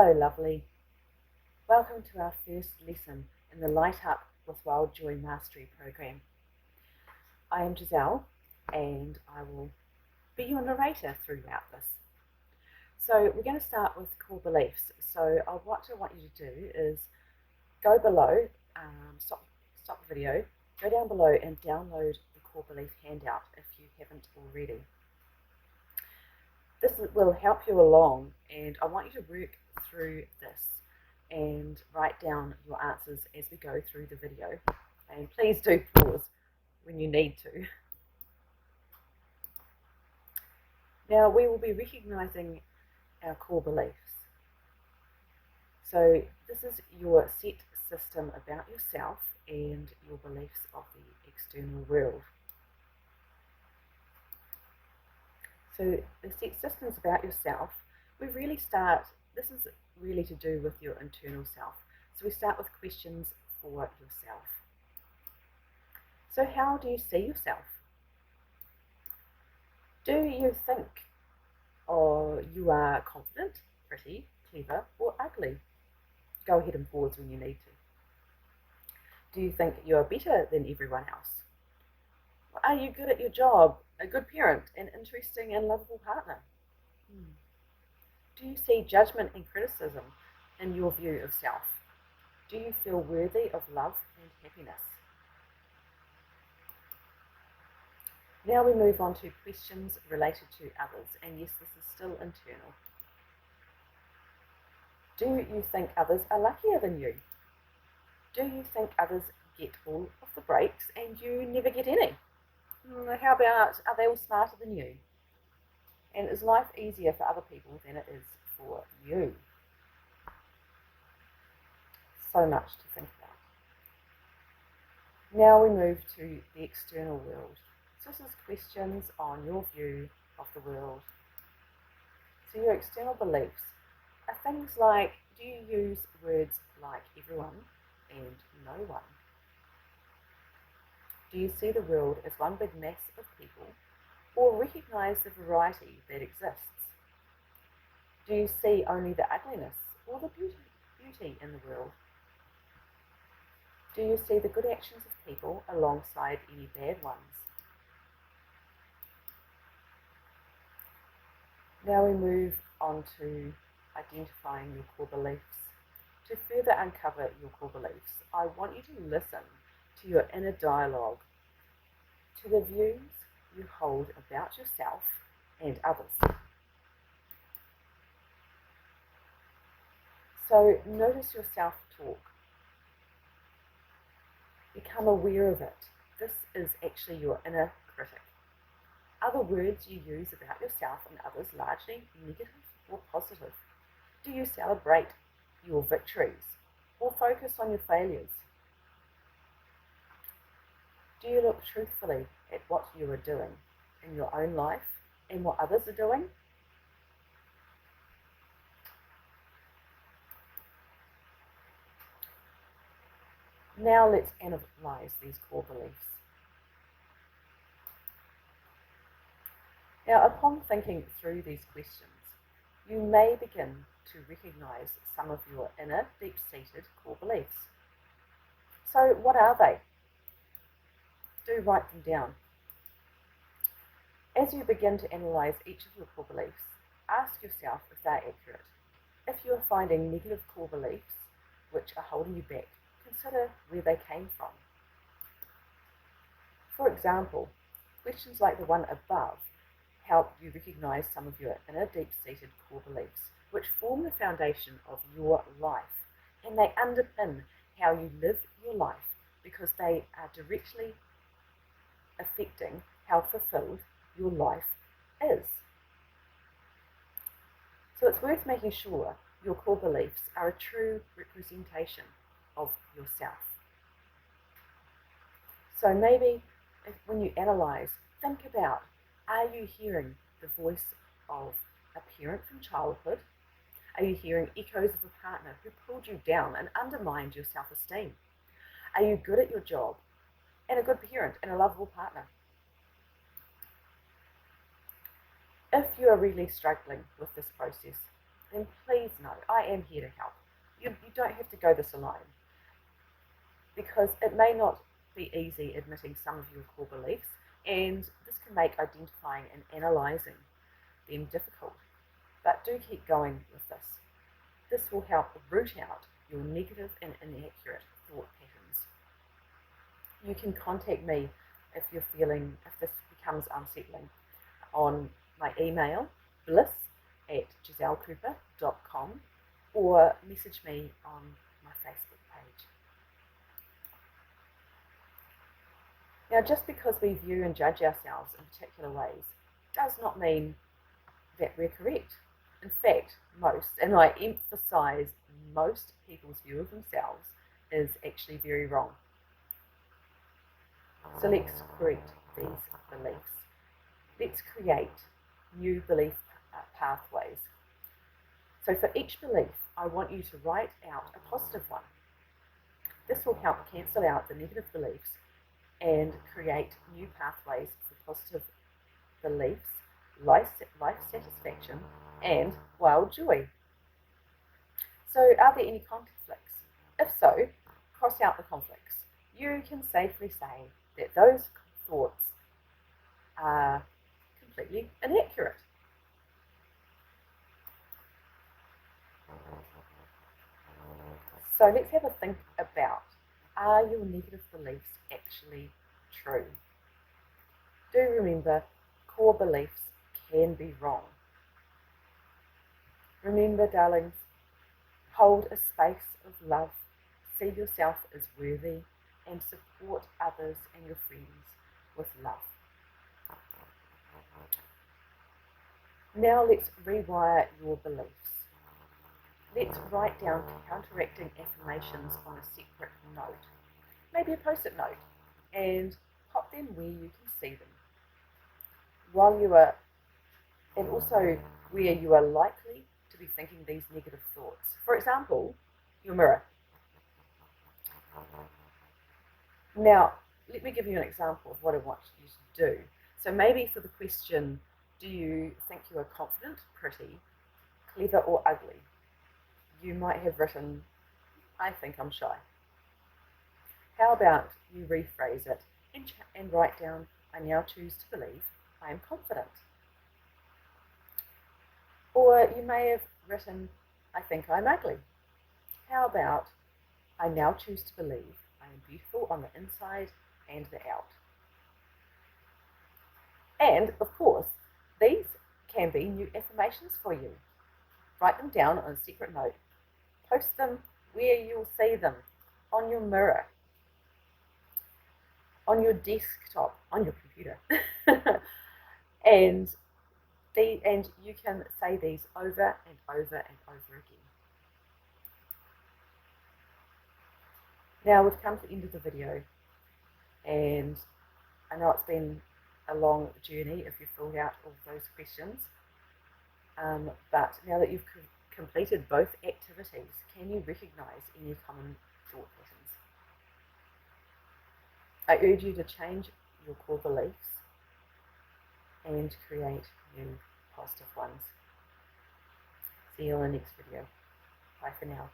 Hello, lovely. Welcome to our first lesson in the Light Up with Wild Joy Mastery program. I am Giselle, and I will be your narrator throughout this. So we're going to start with core beliefs. So what I want you to do is go below, stop the video, go down below and download the core belief handout if you haven't already. This will help you along, and I want you to work through this and write down your answers as we go through the video. And please do pause when you need to. Now we will be recognizing our core beliefs. So this is your set system about yourself and your beliefs of the external world. So the set systems about yourself, this is really to do with your internal self. So we start with questions for yourself. So how do you see yourself? Do you think you are confident, pretty, clever, or ugly? Go ahead and pause when you need to. Do you think you are better than everyone else? Are you good at your job, a good parent, an interesting and lovable partner? Do you see judgment and criticism in your view of self? Do you feel worthy of love and happiness? Now we move on to questions related to others, and yes, this is still internal. Do you think others are luckier than you? Do you think others get all of the breaks and you never get any? How about, are they all smarter than you? And is life easier for other people than it is for you? So much to think about. Now we move to the external world. So this is questions on your view of the world. So your external beliefs are things like, do you use words like everyone and no one? Do you see the world as one big mass of people, or recognize the variety that exists? Do you see only the ugliness or the beauty in the world? Do you see the good actions of people alongside any bad ones? Now we move on to identifying your core beliefs. To further uncover your core beliefs, I want you to listen to your inner dialogue, to the views you hold about yourself and others. So notice your self-talk. Become aware of it. This is actually your inner critic. Are the words you use about yourself and others largely negative or positive? Do you celebrate your victories or focus on your failures? Do you look truthfully at what you are doing in your own life and what others are doing? Now let's analyze these core beliefs. Now, upon thinking through these questions, you may begin to recognize some of your inner, deep-seated core beliefs. So what are they? Do write them down. As you begin to analyze each of your core beliefs, ask yourself if they're accurate. If you are finding negative core beliefs which are holding you back, consider where they came from. For example, questions like the one above help you recognize some of your inner deep-seated core beliefs which form the foundation of your life, and they underpin how you live your life because they are directly affecting how fulfilled your life is. So it's worth making sure your core beliefs are a true representation of yourself. So maybe when you analyze, think about, are you hearing the voice of a parent from childhood? Are you hearing echoes of a partner who pulled you down and undermined your self-esteem? Are you good at your job and a good parent and a lovable partner? If you are really struggling with this process, then please know I am here to help. You don't have to go this alone, because it may not be easy admitting some of your core beliefs, and this can make identifying and analysing them difficult. But do keep going with this. This will help root out your negative and inaccurate thought patterns. You can contact me if this becomes unsettling, on my email, bliss@gisellecooper.com, or message me on my Facebook page. Now, just because we view and judge ourselves in particular ways does not mean that we're correct. In fact, most, and I emphasize most, people's view of themselves is actually very wrong. So let's correct these beliefs. Let's create new belief pathways. So for each belief, I want you to write out a positive one. This will help cancel out the negative beliefs and create new pathways for positive beliefs, life satisfaction, and wild joy. So are there any conflicts? If so, cross out the conflicts. You can safely say that those thoughts are completely inaccurate. So let's have a think about, are your negative beliefs actually true? Do remember, core beliefs can be wrong. Remember, darlings, hold a space of love, see yourself as worthy, and support others and your friends with love. Now let's rewire your beliefs. Let's write down counteracting affirmations on a separate note, maybe a post-it note, and pop them where you can see them. And also where you are likely to be thinking these negative thoughts. For example, your mirror. Now, let me give you an example of what I want you to do. So maybe for the question, do you think you are confident, pretty, clever, or ugly? You might have written, I think I'm shy. How about you rephrase it and write down, I now choose to believe I am confident. Or you may have written, I think I'm ugly. How about, I now choose to believe I am beautiful on the inside and the out. And, of course, these can be new affirmations for you. Write them down on a separate note. Post them where you'll see them, on your mirror, on your desktop, on your computer. and you can say these over and over and over again. Now we've come to the end of the video, and I know it's been a long journey if you've filled out all those questions, but now that you've completed both activities, can you recognise any common thought patterns? I urge you to change your core beliefs and create new positive ones. See you in the next video. Bye for now.